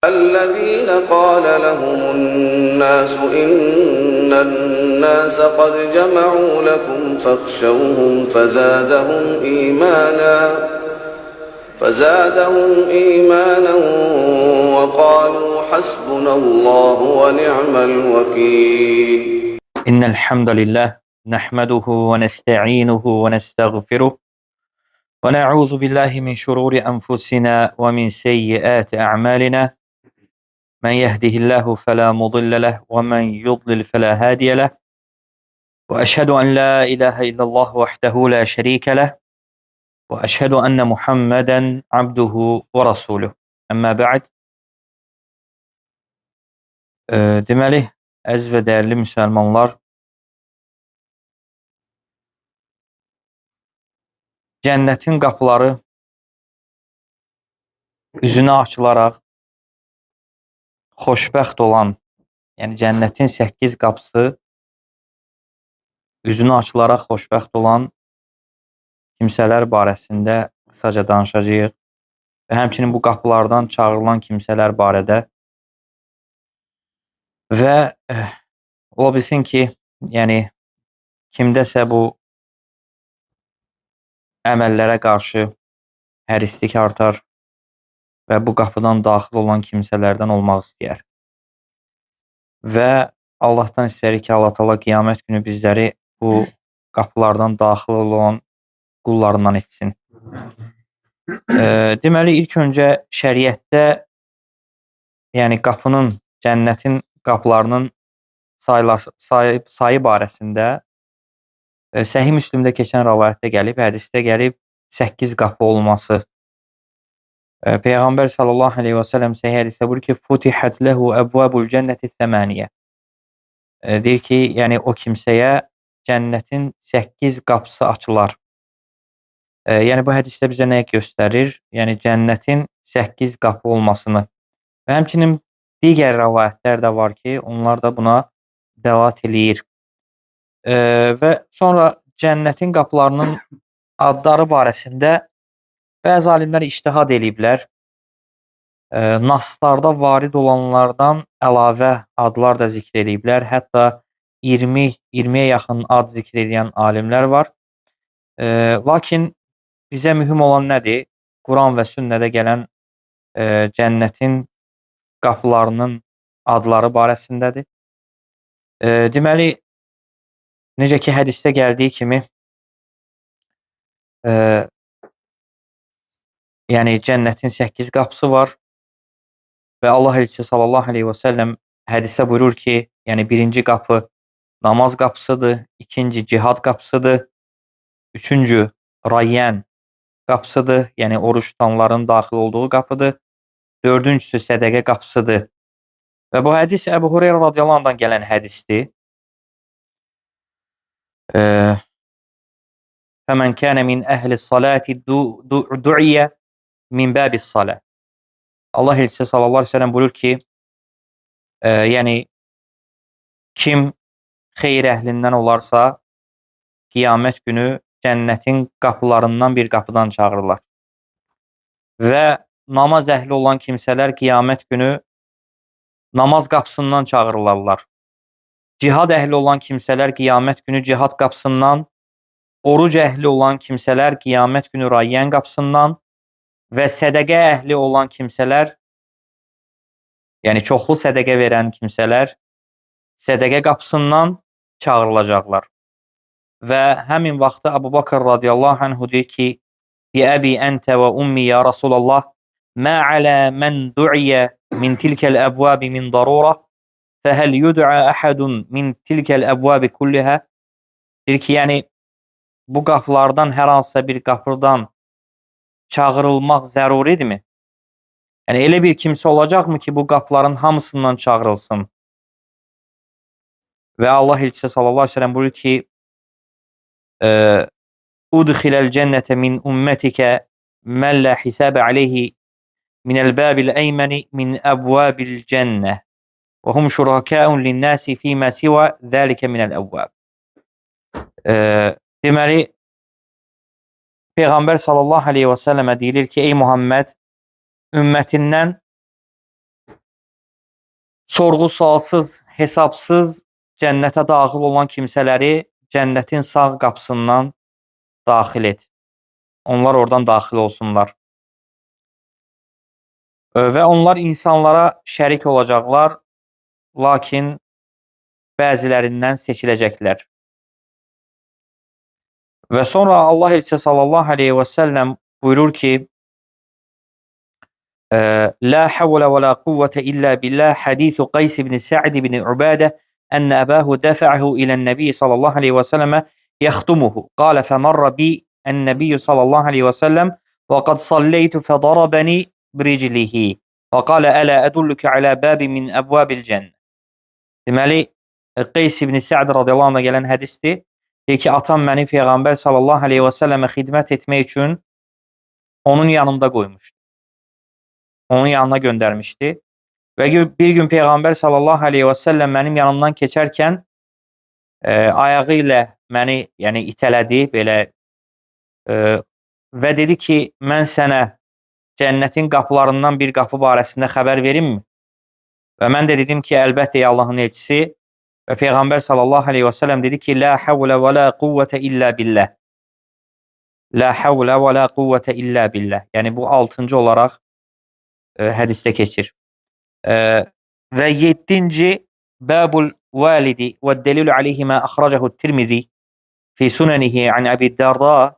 الذين قال لهم الناس إن الناس قد جمعوا لكم فاخشوهم فزادهم إيمانا وقالوا حسبنا الله ونعم الوكيل. إن الحمد لله نحمده ونستعينه ونستغفره ونعوذ بالله من شرور أنفسنا ومن سيئات أعمالنا. من يهده الله فلا مضل له ومن يضلل فلا هادي له، وأشهد أن لا إله إلا الله وحده لا شريك له، وأشهد أن محمدا عبده ورسوله. Əmmə bə'd. Deməli, əziz və dəyərli müsəlmanlar, cənnətin qapıları üzünə açılaraq xoşbəxt olan, yəni cənnətin 8 qapısı üzünə açılaraq xoşbəxt olan kimsələr barəsində qısaca danışacağıq və həmçinin bu qapılardan çağırılan kimsələr barədə və ola bilsin ki, yəni kimdəsə bu əməllərə qarşı hərislik artar və bu qapıdan daxil olan kimsələrdən olmaq istəyər. Və Allahdan istəyir ki, Allah Teala qiyamət günü bizləri bu qapılardan daxil olan qullarından etsin. Deməli, ilk öncə şəriətdə, yəni qapının, cənnətin qapılarının sayı barəsində Səhih Müslimdə keçən rəvayətdə gəlib, hədisdə gəlib 8 qapı olması. Peyğəmbər sallallahu aleyhi və səlləm səhih hədisdə buyurur ki, "Futihət lehu əbvabul cənnəti səmaniyə." Deyir ki, yəni o kimsəyə cənnətin 8 qapısı açılar. Yəni bu hədisdə bizə nə göstərir? Yəni cənnətin 8 qapı olmasını. Və həmçinin digər rəvayətlər də var ki, onlar da buna dəlalət eləyir. Və sonra cənnətin qapılarının adları barəsində bəzi alimlər ictihad eləyiblər. Naslarda varid olanlardan əlavə adlar da zikr eləyiblər. Hətta 20-yə yaxın ad zikr edən alimlər var. Lakin bizə mühüm olan nədir? Quran və sünnədə gələn cənnətin qapılarının adları barəsindədir. Deməli, necə ki, hədisdə gəldiyi kimi, yəni cənnətin 8 qapısı var və Allah Elçisi sallallahu aleyhi və səlləm hədisdə buyurur ki, yəni birinci qapı namaz qapısıdır, ikinci cihad qapısıdır, üçüncü Rayyan qapısıdır, yəni oruç tutanların daxil olduğu qapıdır, dördüncüsü sədəqə qapısıdır. Və bu hədis Əbu Hüreyrə radiyallahu anhdan gələn hədisdir. Fəmən kənə min əhli salati du'iyyə min bəbis salə. Allah Elçisi sallallahu aleyhi ve sellem buyurur ki, yəni kim xeyir əhlindən olarsa, qiyamət günü cənnətin qapılarından bir qapıdan çağırırlar. Və namaz əhli olan kimsələr qiyamət günü namaz qapısından çağırırlar. Cihad əhli olan kimsələr qiyamət günü cihad qapısından, oruc əhli olan kimsələr qiyamət günü Rayyan qapısından və sədəqə əhli olan kimsələr, yəni çoxlu sədəqə verən kimsələr sədəqə qapısından çağırılacaqlar. Və həmin vaxtda Əbu Bakr radiyallahu anhu deyir ki, "Bi əbi əntə və ummi ya Rasulallah, mə alə mən du'iyə min tilkəl əbvabi min darura, fəhəl yud'a əhədun min tilkəl əbvabi kullihə." Deyir ki, yəni bu qapılardan hər hansısa bir qapıdan çağırılmaq zəruridirmi? Yəni elə bir kimsə olacaqmı ki, bu qapıların hamısından çağırılsın? Və Allah Elçisi sallallahu aleyhi ve sellem buyurur ki, "Udxiləl cənnətə min ümmətikə mən lə hisabə aleyhi minəl bəbil əyməni min əbvabil cənnə və hum şurakəun linnəsi fīmə sivə zəlikə minəl əvvəb." Deməli, Peyğəmbər sallallahu aleyhi və səlləmə deyilir ki, ey Muhammed, ümmətindən sorğu-sualsız, hesabsız cənnətə daxil olan kimsələri cənnətin sağ qapısından daxil et. Onlar oradan daxil olsunlar. Və onlar insanlara şərik olacaqlar, lakin bəzilərindən seçiləcəklər. Və sonra Allah Elçisi sallallahu aleyhi və səlləm buyurur ki, La havle və la quvvete illa billah hadithu Qays ibn Sa'd ibn Ubadə enne əbəhu dəfə'əhu ilən-nəbi sallallahu aleyhi və səlləmə yaxtumuhu. Qalə fəmərrə bi ən-nəbi sallallahu aleyhi və səlləm və qad salleytu fədarabəni biriclihi və qalə ələ ədulluka alə bəbi min əbvabil cənnə. Deməli, Qays ibn Sa'd radiyallahu anh'a gələn hədisdir. Deyir ki, atam məni Peyğəmbər sallallahu aleyhi və səlləmə xidmət etmək üçün onun yanında qoymuşdu. Onun yanına göndərmişdi. Və bir gün Peyğəmbər sallallahu aleyhi və səlləm mənim yanımdan keçərkən ayağı ilə məni itələdi belə və dedi ki, mən sənə cənnətin qapılarından bir qapı barəsində xəbər verimmi? Və mən də dedim ki, əlbəttə Allahın elçisi. Və Peyğəmbər sallallahu aleyhi və səlləm dedi ki, La havlə və la quvvətə illə billah. La havlə və la quvvətə illə billah. Yəni bu 6-cı olaraq hədisdə keçir. Və 7-ci Bəbul validi və dəlilü aleyhi mə əxrəcəhu Tirmizi fi sunanihi an Əbi Darda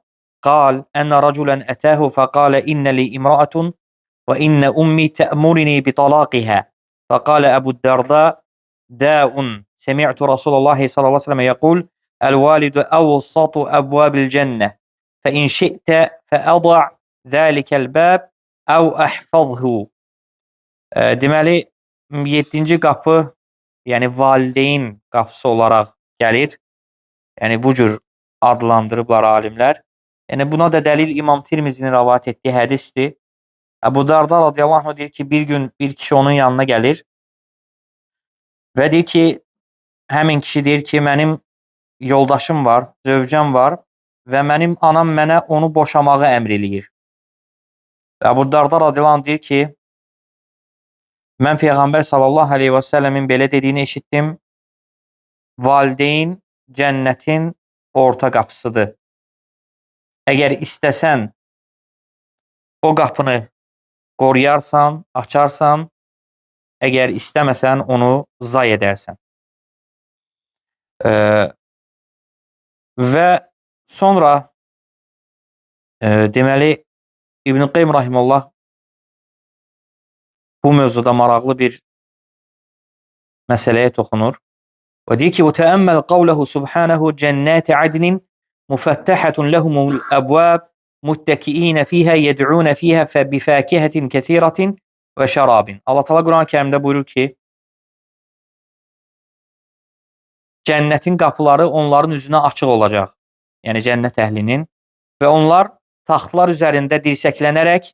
qal ənə rəculən ətəhu fəqalə innə li imra'atun və innə ummi tə'murini bi talaqihə fəqalə Əbu Darda da'un semi'tu Rasulullah sallallahu aleyhi ve sellem yaqul el-validu awsatu abwabil cennə fəin şi'tə fəəda' zəlikəl bəb əv əhfazhu. Deməli, 7-ci qapı, yəni valideyn qapısı olaraq gəlir. Yəni bu cür adlandırıblar alimlər. Yəni buna da dəlil İmam Tirmizinin rivayet etdiyi hədisdir. Əbu Darda radiyallahu anh deyir ki, bir gün bir kişi onun yanına gəlir və deyir ki, həmin kişi deyir ki, mənim yoldaşım var, zövcəm var və mənim anam mənə onu boşamağı əmr eləyir. Əbu Darda radiyallahu anh deyir ki, mən Peyğəmbər sallallahu aleyhi və səlləmin belə dediyini eşitdim. Valideyn cənnətin orta qapısıdır. Əgər istəsən o qapını qoruyarsan, açarsan, əgər istəməsən onu zay edərsən. Və sonra deməli İbn Qayyim rahimehullah bu mövzuda maraqlı bir məsələyə toxunur. Və deyir ki, "Təəmməl qavluhu subhanahu cennati adnin mufattahatun lahumul abwab muttakiin fiha yed'un fiha fa bi fakihatin kəsiratin və şarabin." Allah Teala Quran-Kərimdə buyurur ki, cənnətin qapıları onların üzünə açıq olacaq. Yəni cənnət əhlinin və onlar taxtlar üzərində dirsəklənərək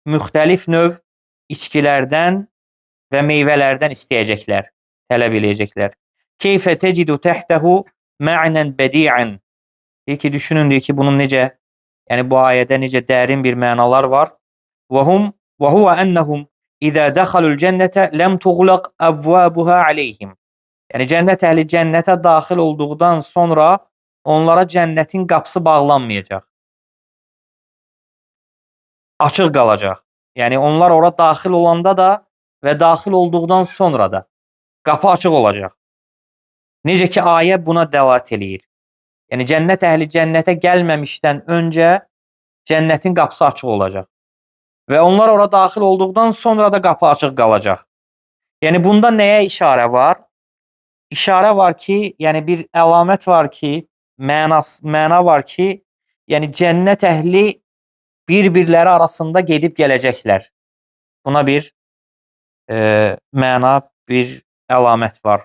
müxtəlif növ içkilərdən və meyvələrdən istəyəcəklər, tələb eləyəcəklər. Keyfə tecidu təhtəhu ma'nan badi'an. Deyir ki, düşünün deyir ki, bunun necə, yəni bu ayədə necə dərin bir mənalar var. Və huwa annahum izə dəxalul cənnətə ləm tuğlaq abwabuha aleyhim. Yəni cənnət əhli cənnətə daxil olduqdan sonra onlara cənnətin qapısı bağlanmayacaq. Açıq qalacaq. Yəni onlar ora daxil olanda da və daxil olduqdan sonra da qapı açıq olacaq. Necə ki, ayə buna dəlalət eləyir. Yəni cənnət əhli cənnətə gəlməmişdən öncə cənnətin qapısı açıq olacaq. Və onlar ora daxil olduqdan sonra da qapı açıq qalacaq. Yəni bunda nəyə işarə var? İşarə var ki, yəni bir əlamət var ki, məna var ki, yəni cənnət əhli bir-birləri arasında gedib gələcəklər. Buna bir məna, bir əlamət var.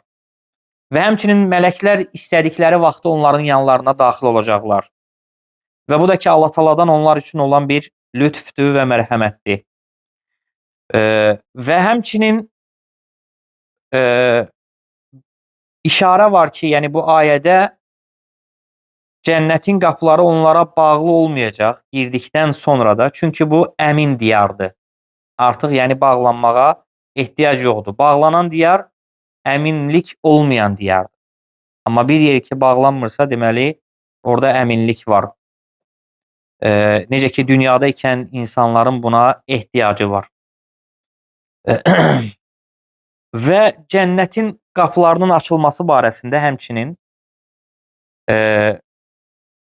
Və həmçinin mələklər istədikləri vaxtda onların yanlarına daxil olacaqlar. Və bu da ki, Allah Taala'dan onlar üçün olan bir lütfdür və mərhəmətdir. Və həmçinin işarə var ki, yəni bu ayədə cənnətin qapıları onlara bağlı olmayacaq girdikdən sonra da. Çünki bu əmin diyardır. Artıq yəni bağlanmağa ehtiyac yoxdur. Bağlanan diyar əminlik olmayan diyardır. Amma bir yer ki bağlanmırsa, deməli orada əminlik var. Necə ki dünyada ikən insanların buna ehtiyacı var. Və cənnətin qapılarının açılması barəsində həmçinin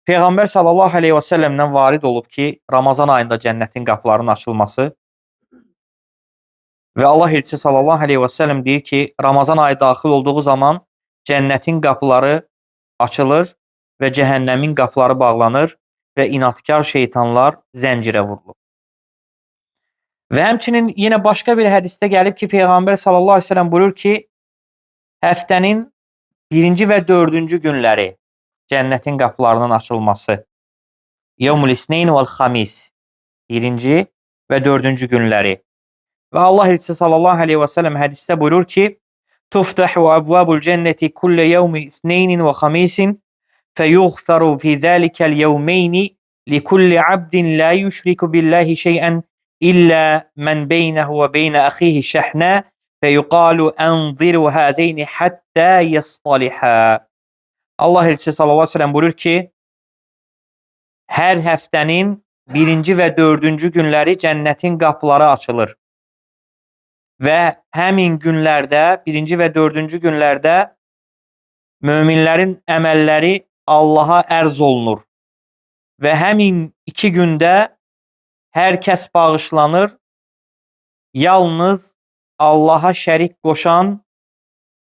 Peyğəmbər sallallahu aleyhi və səlləmdən varid olub ki, Ramazan ayında cənnətin qapılarının açılması və Allah elçisi sallallahu aleyhi və səlləm deyir ki, Ramazan ayı daxil olduğu zaman cənnətin qapıları açılır və cəhənnəmin qapıları bağlanır və inadkar şeytanlar zəncirə vurulur. Və həmçinin yenə başqa bir hədisdə gəlib ki, Peyğəmbər sallallahu aleyhi və səlləm buyurur ki, həftənin 1-ci və 4-cü günləri cənnətin qapılarının açılması. Yevmul İsneyn vəl Xamis. 1-ci və 4-cü günləri. Və Allah elçisi sallallahu aleyhi və səlləm hədisdə buyurur ki, Tuftahu abvabul cənnəti kullə yevmi İsneynin və Xamisin feyuğferu fi zəlikəl yevmeyni likulli abdin la yüşriku billahi şeyən illə mən beynəhu və beynə əxihi şəhnə feyuqalu ənziru həzeyni həttə yəstalihə. Allah elçisi sallallahu aleyhi ve sellem buyurur ki, hər həftənin 1-ci və 4-cü günləri cənnətin qapıları açılır. Və həmin günlərdə, 1-ci və 4-cü günlərdə möminlərin əməlləri Allaha ərz olunur. Və həmin 2 gündə hər kəs bağışlanır, yalnız Allaha şərik qoşan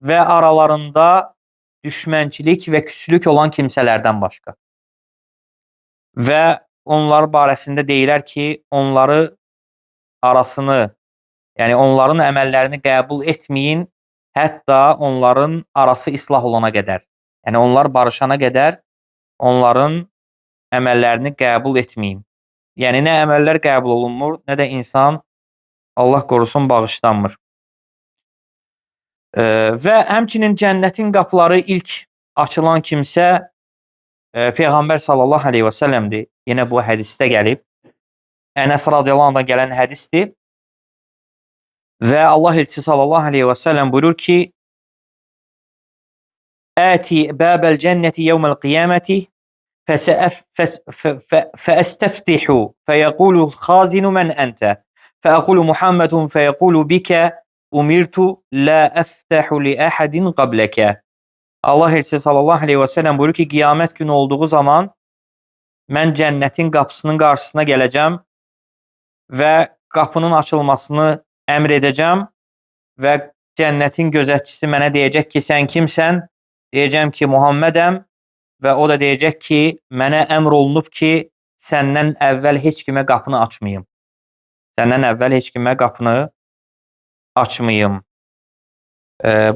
və aralarında düşmənçilik və küslük olan kimsələrdən başqa. Və onlar barəsində deyilər ki, onları arasını, yəni onların əməllərini qəbul etməyin, hətta onların arası islah olana qədər. Yəni onlar barışana qədər onların əməllərini qəbul etməyin. Yəni nə əməllər qəbul olunmur, nə də insan, Allah qorusun, bağışlanmır. Və həmçinin cənnətin qapıları ilk açılan kimsə Peyğəmbər sallallahu aleyhi və səlləmdir. Yenə bu hədisdə gəlib. Ənəs radiyallahu anhdan gələn hədisdir. Və Allah elçisi sallallahu aleyhi və səlləm buyurur ki, Əti bəbəl cənnəti yevməl qiyaməti fəəstəftihu fəyəqulu xazinu mən əntə fəəqulu Muhammedun fəyəqulu bikə umirtu la əftəhu li əhədin qabləkə. Allah elçisi sallallahu aleyhi və səlləm buyurur ki, qiyamət günü olduğu zaman mən cənnətin qapısının qarşısına gələcəm və qapının açılmasını əmr edəcəm və cənnətin gözətçisi mənə deyəcək ki, sən kimsən? Deyəcəm ki, Muhammedəm və o da deyəcək ki, mənə əmr olunub ki, səndən əvvəl heç kimə qapını açmayım. Səndən əvvəl heç kimə qapını açmayım.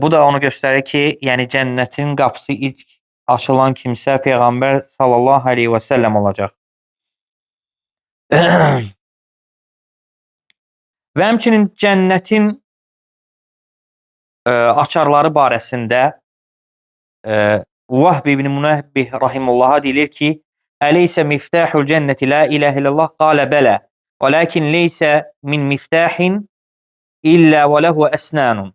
Bu da onu göstərir ki, yəni cənnətin qapısı ilk açılan kimsə Peyğəmbər sallallahu aleyhi və səlləm olacaq. Və həmçinin cənnətin açarları barəsində Vahb ibn Münebbih rahimullaha deyilir ki, Əleysə miftahul cənnəti la ilahe illallah qalə bələ və lakin leysə min miftahin illə və ləhu əsnanun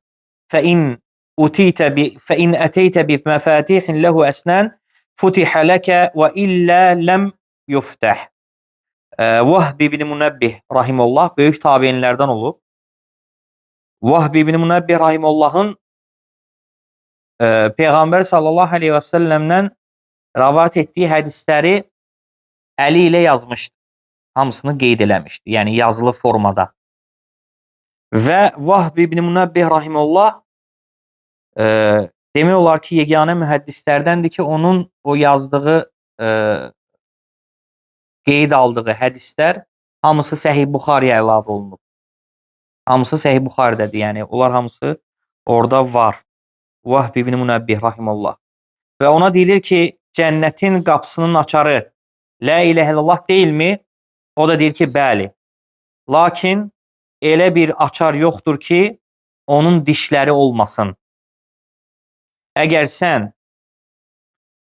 fəin əteytə bi məfatihin ləhu əsnan futihə ləkə və illə ləm yuftəh. Vahb ibn Münebbih rahimullah böyük tabeinlərdən olub. Vahb ibn Münebbih rahimullahın Peyğəmbər sallallahu aleyhi və səlləmdən rəvat etdiyi hədisləri əli ilə yazmışdı. Hamısını qeyd eləmişdi. Yəni yazılı formada. Və Vahb ibn Münebbih rahimullah demək olar ki, yeganə mühəddislərdəndir ki, onun o yazdığı qeyd aldığı hədislər hamısı Səhih Buxariyə əlavə olunub. Hamısı Səhih Buxaridədir. Yəni onlar hamısı orada var. Vahb ibn Münebbih rahimullah. Və ona deyilir ki, cənnətin qapısının açarı la ilahe illallah deyilmi? O da deyir ki, bəli. Lakin elə bir açar yoxdur ki, onun dişləri olmasın. Əgər sən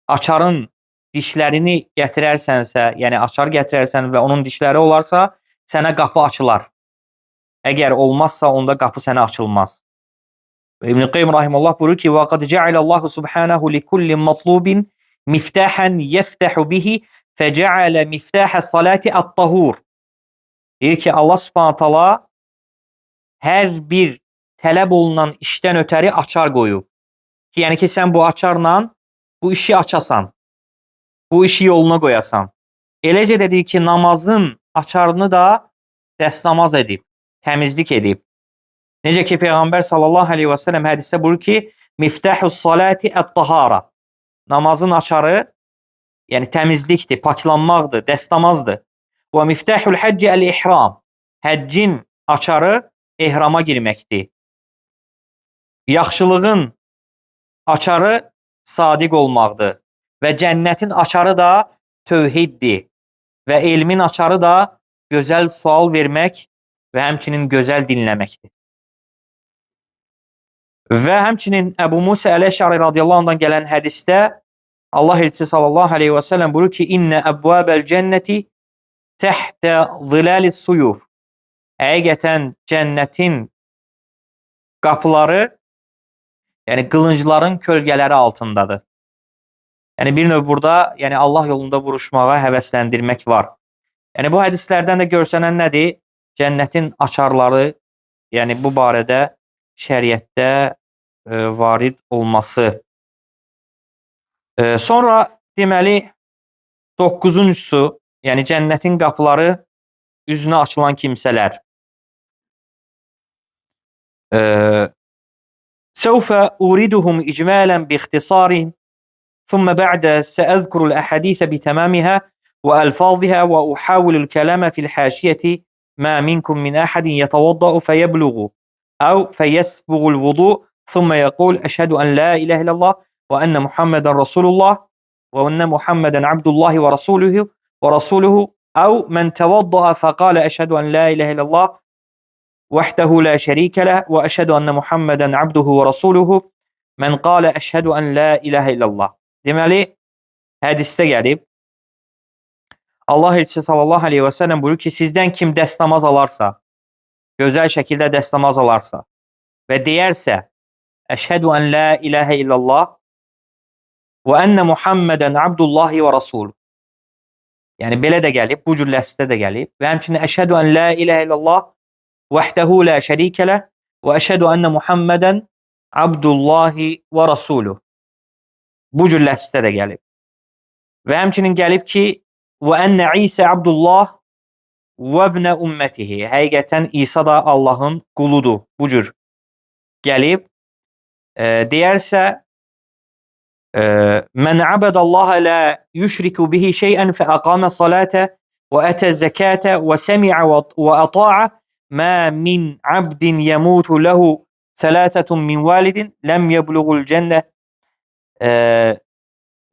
açarın dişlərini gətirərsənsə, yəni açar gətirərsən və onun dişləri olarsa, sənə qapı açılar. Əgər olmazsa onda qapı sənə açılmaz. İbn Qayyim rahimehullah buyurur ki: "Və qad ca'alallahu subhanahu li kulli matlubin miftahan yeftahu bihi feca'ala miftahas salati at-tahur." Deyir ki, Allah Subhanahu taala hər bir tələb olunan işdən ötəri açar qoyub. Ki, yəni ki, sən bu açarla bu işi açasan, bu işi yoluna qoyasan. Eləcə də deyir ki, namazın açarını da dəstəmaz edib, təmizlik edib. Necə ki, Peyğəmbər sallallahu aleyhi və səlləm hədisdə buyurur ki, miftahus salati at-tahara. Namazın açarı, yəni təmizlikdir, paklanmaqdır, dəstəmazdır. Və miftahul həcci el-ihram. Həccin açarı ehrama girməkdir. Yaxşılığın açarı sadiq olmaqdır. Və cənnətin açarı da tövhiddir. Və elmin açarı da gözəl sual vermək və həmçinin gözəl dinləməkdir. Və həmçinin Əbu Musa Əl-Əş'ari radiyallahu anhdan gələn hədisdə Allah elçisi sallallahu aleyhi və səlləm buyurur ki, İnnə əbvəbəl cənnəti təhtə zilalis suyuf. Həqiqətən cənnətin qapıları, yəni qılıncların kölgələri altındadır. Yəni bir növ burada, yəni Allah yolunda vuruşmağa həvəsləndirmək var. Yəni bu hədislərdən də görsənən nədir? Cənnətin açarları, yəni bu barədə şəriətdə varid olması. Sonra deməli 9-uncusu, yəni cənnətin qapıları üzünə açılan kimsələr. Səvfə uriduhum icmələn bi ixtisarin ثم بعد سأذكر الأحاديث بتمامها وألفاظها وأحاول الكلام في الحاشية ما منكم من أحد يتوضأ فيبلغ أو فيسبغ الوضوء ثم يقول أشهد أن لا إله إلا الله وأن محمدا رسول الله وأن محمدا عبد الله ورسوله أو من توضأ فقال أشهد أن لا إله إلا الله وحده لا شريك له وأشهد أن محمدا عبده ورسوله من قال أشهد أن لا إله إلا الله. Deməli, hədisdə gəlib, Allah elçisi sallallahu aleyhi və səlləm buyurur ki, sizdən kim dəstəmaz alarsa, gözəl şəkildə dəstəmaz alarsa və deyərsə, əşhədu ən la ilahə illallah və ənə Muhammədən abdullahi və rasul. Yəni, belə də gəlib, bu cür ləfzdə də gəlib və həmçinin əşhədu ən la ilahə illallah vəhdəhu la şərikə ləh və əşhədu ənə Muhammədən abdullahi və rasuluh. Bu cür ləfzdə də gəlib. Və həmçinin gəlib ki, və ənə İsə Abdullah və ibnə ümmətihi. Həqiqətən İsa da Allahın quludur. Bu cür gəlib. Deyərsə, mən abədəllaha la yüşriku bihi şeyən fəəqamə salətə və ətə zəkətə və səmiə və ətaə mə min abdin yəmutu ləhu thəlâthətun min validin ləm yəbluğul cənnə.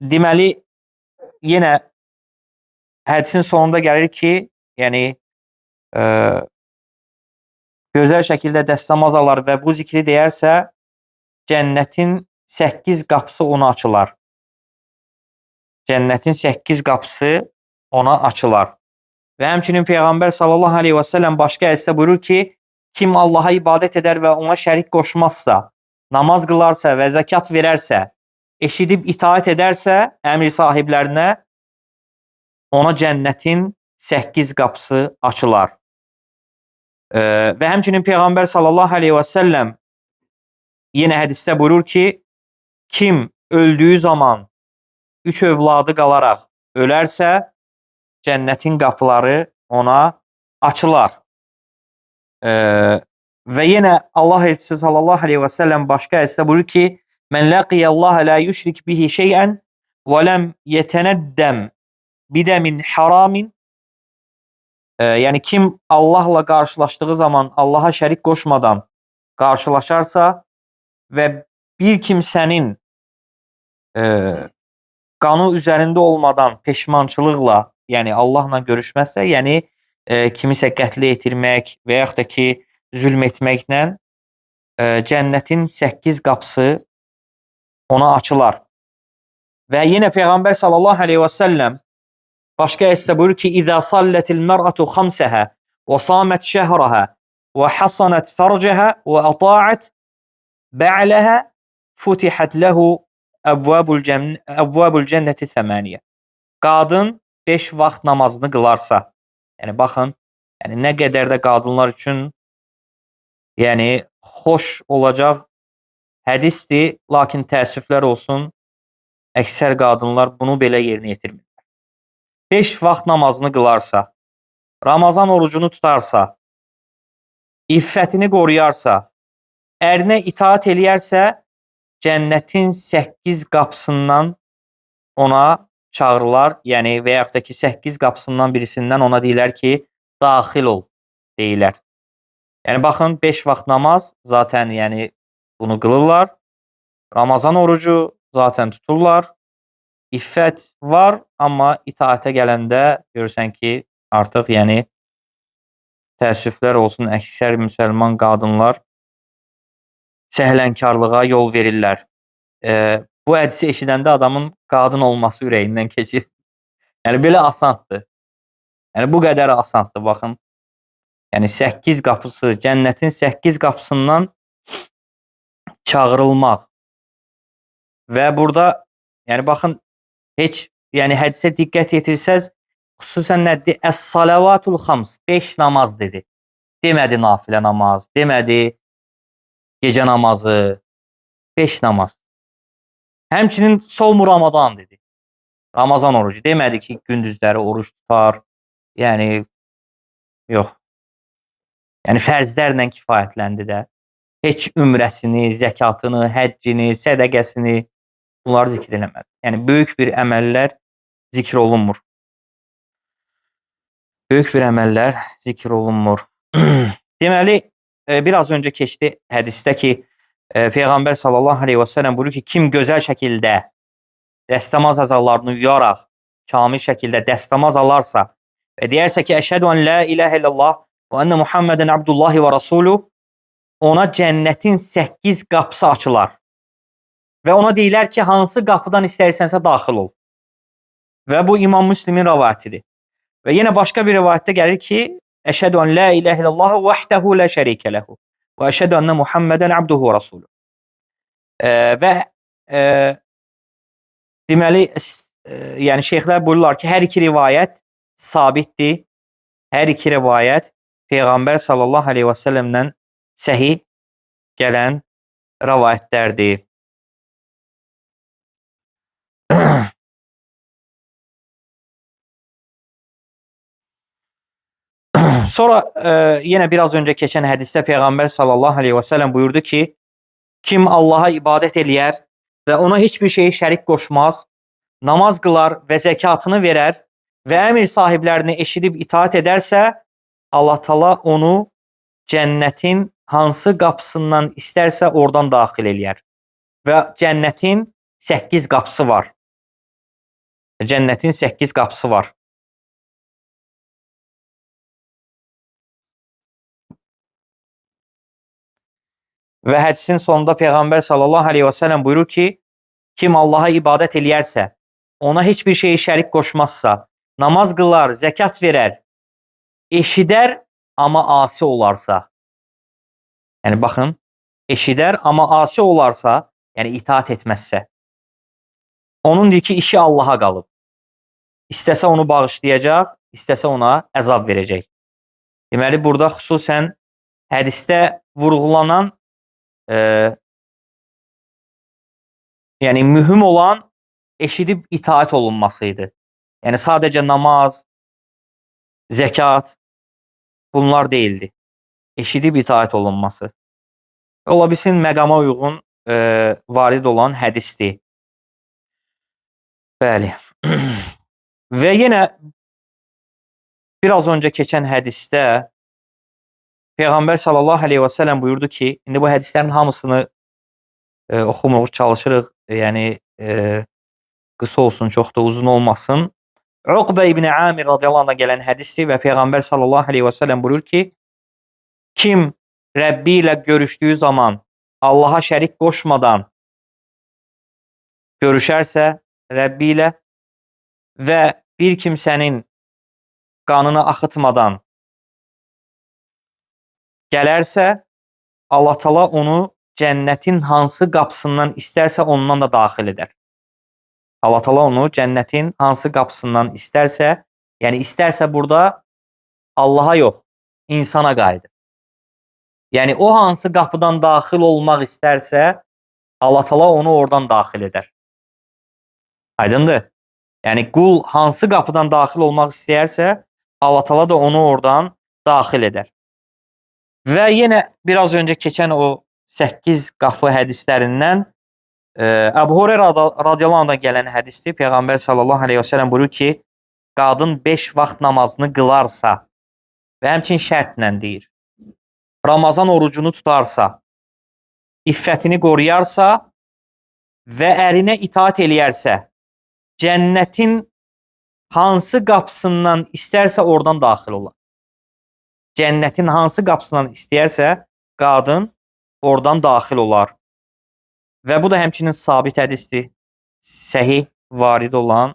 Deməli, yenə hədisin sonunda gəlir ki, yəni gözəl şəkildə dəstəmaz alar və bu zikri deyərsə, cənnətin 8 qapısı ona açılar. Cənnətin 8 qapısı ona açılar. Və həmçinin Peyğəmbər sallallahu aleyhi və səlləm başqa hədisdə buyurur ki, kim Allaha ibadət edər və ona şərik qoşmazsa, namaz qılarsa və zəkat verərsə, eşidib itaat edərsə əmr sahiblərinə, ona cənnətin 8 qapısı açılar. Və həmçinin Peyğəmbər sallallahu aleyhi və səlləm yenə hədisdə buyurur ki, kim öldüyü zaman 3 övladı qalaraq ölərsə, cənnətin qapıları ona açılar. Və yenə Allah elçisi sallallahu aleyhi və səlləm başqa hədisdə buyurur ki, mən laqiyallaha la yüşrik bihi şeyən və ləm yetənəddəm bidəmin haramin. Yəni kim Allahla qarşılaşdığı zaman Allaha şərik qoşmadan qarşılaşarsa və bir kimsənin qanı üzərində olmadan peşmançılıqla, yəni Allahla görüşməzsə, yəni kimisə qətlə yetirmək və yaxud da ki, zülm etməklə cənnətin 8 qapısı ona açılar. Və yenə Peyğəmbər sallallahu aleyhi və səlləm başqa hədisdə buyurur ki, İzə sallətil mər'atu xamsəhə və samət şəhrəhə ve hasanat farcaha ve ata'at ba'laha futihat lehu ebvabul cenneti semaniye. Qadın 5 vaxt namazını qılarsa, yəni baxın, yəni nə qədər də qadınlar üçün yəni xoş olacaq hədisdir, lakin təəssüflər olsun, əksər qadınlar bunu belə yerinə yetirmir. 5 vaxt namazını qılarsa, Ramazan orucunu tutarsa, iffətini qoruyarsa, ərinə itaat eləyərsə, cənnətin 8 qapısından ona çağırırlar, yəni və yaxud da ki 8 qapısından birisindən ona deyirlər ki, daxil ol deyirlər. Yəni baxın 5 vaxt namaz zaten yəni bunu qılırlar. Ramazan orucu zaten tuturlar. İffət var, amma itaətə gələndə görürsən ki, artıq yəni təəssüflər olsun, əksər müsəlman qadınlar səhlənkarlığa yol verirlər. Bu hədisi eşidəndə adamın qadın olması ürəyindən keçir. Yəni belə asandır. Yəni bu qədər asandır, baxın. Yəni 8 qapısı, cənnətin 8 qapısından çağırılmaq. Və burada yəni baxın heç yəni hədisə diqqət yetirsəz, xüsusən nədir? Əs-salavatul xams, 5 namaz dedi. Demədi nafilə namaz, demədi gecə namazı, 5 namaz. Həmçinin solmu Ramadan dedi. Ramazan orucu. Demədi ki, gündüzləri oruç tutar. Yəni yox. Yəni fərzlərlə kifayətləndi də. Heç ümrəsini, zəkatını, həccini, sədəqəsini bunları zikr eləmədi. Yəni böyük bir əməllər zikr olunmur. Böyük bir əməllər zikr olunmur. Deməli, biraz öncə keçdi hədisdə ki, Peyğəmbər sallallahu aleyhi və səlləm buyurur ki, kim gözəl şəkildə dəstəmaz əzalarını yuyaraq, kamil şəkildə dəstəmaz alarsa və deyərsə ki, əşhədü ən la ilahə illallah və ənə Muhammədən abdullahi və rasuluh, ona cənnətin 8 qapısı açılar. Və ona deyilər ki, hansı qapıdan istəyirsənsə daxil ol. Və bu İmam Müslimin rivayətidir. Və yenə başqa bir rivayətdə gəlir ki, əşhədü ən la ilahə illallah vəhdəhu la şərikə ləhu və əşhədü ənə Muhammədən abduhu və rasuluh. Və deməli, yəni şeyxlər buyururlar ki, hər iki rivayət sabitdir. Hər iki rivayət Peyğəmbər sallallahu aleyhi və səlləmdən səhih gələn rivayətlərdir. Sonra yenə biraz öncə keçən hədisdə Peyğəmbər sallallahu aleyhi və səlləm buyurdu ki, kim Allaha ibadət eləyər və ona heç bir şeyi şərik qoşmaz, namaz qılar və zəkatını verər və əmir sahiblərini eşidib itaat edərsə, Allah Taala onu cənnətin hansı qapısından istərsə oradan daxil eləyər. Və cənnətin 8 qapısı var. Cənnətin 8 qapısı var. Və hədisin sonunda Peyğəmbər sallallahu aleyhi və səlləm buyurur ki, kim Allaha ibadət eləyərsə, ona heç bir şeyi şərik qoşmazsa, namaz qılar, zəkat verər, eşidər, amma asi olarsa, yəni baxın, eşidər, amma asi olarsa, yəni itaat etməzsə, onun deyir ki, işi Allaha qalıb. İstəsə onu bağışlayacaq, istəsə ona əzab verəcək. Deməli, burada xüsusən hədisdə vurğulanan yəni mühüm olan eşidib itaat olunmasıydı. Yəni sadəcə namaz, zəkat bunlar deyildi. Eşidib itaat olunması. Ola bilsin məqama uyğun varid olan hədisdir. Bəli. Və yenə biraz öncə keçən hədisdə Peyğəmbər sallallahu aleyhi və səlləm buyurdu ki, indi bu hədislərin hamısını oxumuruq, çalışırıq, yəni qısa olsun, çox da uzun olmasın. Uqbə ibn Amir radiyallahu anh'a gələn hədisdir və Peyğəmbər sallallahu aleyhi və səlləm buyurur ki, kim Rəbbi ilə görüşdüyü zaman Allaha şərik qoşmadan görüşərsə Rəbbi ilə və bir kimsənin qanını axıtmadan gələrsə, Allah Taala onu cənnətin hansı qapısından istərsə ondan da daxil edər. Allah Taala onu cənnətin hansı qapısından istərsə, yəni istərsə burada Allaha yox, insana qayıdır. Yəni o hansı qapıdan daxil olmaq istərsə, Allah Taala onu oradan daxil edər. Aydındır? Yəni qul hansı qapıdan daxil olmaq istəyərsə, Allah Taala da onu oradan daxil edər. Və yenə biraz öncə keçən o 8 qapı hədislərindən Əbu Hüreyrə radiyallahu anhdan gələn hədisdir. Peyğəmbər sallallahu əleyhi və səlləm buyurur ki, qadın 5 vaxt namazını qılarsa və həmçinin şərtlə deyir. Ramazan orucunu tutarsa, iffətini qoruyarsa və ərinə itaat eləyərsə, cənnətin hansı qapısından istərsə oradan daxil olar. Cənnətin hansı qapısından istəyərsə, qadın oradan daxil olar. Və bu da həmçinin sabit hədisdir. Səhih varid olan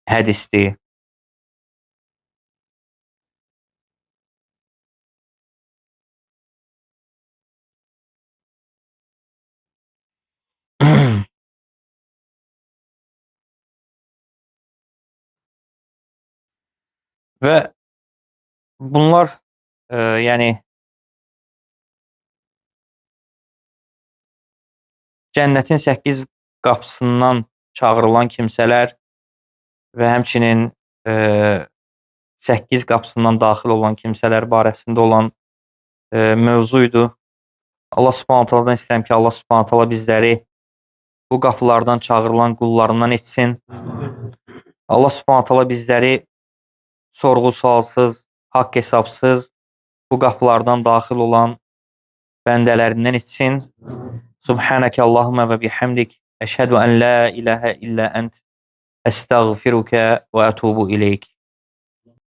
hədisdir. Və bunlar yəni cənnətin 8 qapısından çağırılan kimsələr və həmçinin 8 qapısından daxil olan kimsələr barəsində olan mövzuydu. Allah Subhanahu taala'dan istəyirəm ki, Allah Subhanahu taala bizləri bu qapılardan çağırılan qullarından etsin. Allah Subhanahu taala bizləri sorğu-sualsız, haqq hesabsız bu qapılardan daxil olan bəndələrindən etsin. Subhaneke Allahumma ve bihamdik. Eşhedü en la ilahe illa ent. Estağfiruke ve etubu ileyk.